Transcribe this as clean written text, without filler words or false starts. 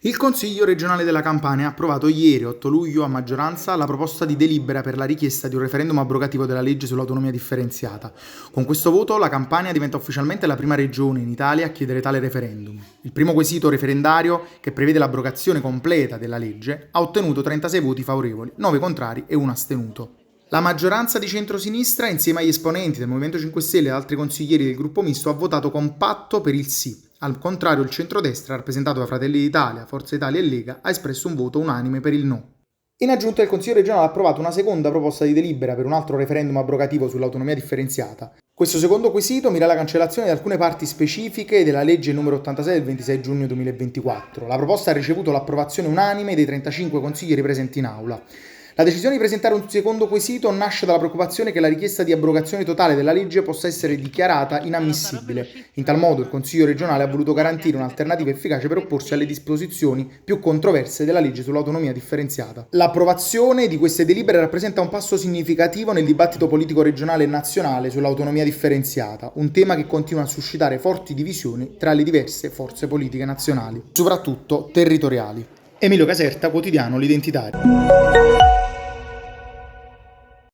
Il Consiglio regionale della Campania ha approvato ieri, 8 luglio, a maggioranza la proposta di delibera per la richiesta di un referendum abrogativo della legge sull'autonomia differenziata. Con questo voto la Campania diventa ufficialmente la prima regione in Italia a chiedere tale referendum. Il primo quesito referendario, che prevede l'abrogazione completa della legge, ha ottenuto 36 voti favorevoli, 9 contrari e 1 astenuto. La maggioranza di centrosinistra, insieme agli esponenti del Movimento 5 Stelle e altri consiglieri del gruppo misto, ha votato compatto per il sì. Al contrario, il centrodestra, rappresentato da Fratelli d'Italia, Forza Italia e Lega, ha espresso un voto unanime per il no. In aggiunta, il Consiglio regionale ha approvato una seconda proposta di delibera per un altro referendum abrogativo sull'autonomia differenziata. Questo secondo quesito mira alla cancellazione di alcune parti specifiche della legge numero 86 del 26 giugno 2024. La proposta ha ricevuto l'approvazione unanime dei 35 consiglieri presenti in aula. La decisione di presentare un secondo quesito nasce dalla preoccupazione che la richiesta di abrogazione totale della legge possa essere dichiarata inammissibile. In tal modo il Consiglio regionale ha voluto garantire un'alternativa efficace per opporsi alle disposizioni più controverse della legge sull'autonomia differenziata. L'approvazione di queste delibere rappresenta un passo significativo nel dibattito politico regionale e nazionale sull'autonomia differenziata, un tema che continua a suscitare forti divisioni tra le diverse forze politiche nazionali, soprattutto territoriali. Emilio Caserta, quotidiano L'Identitario.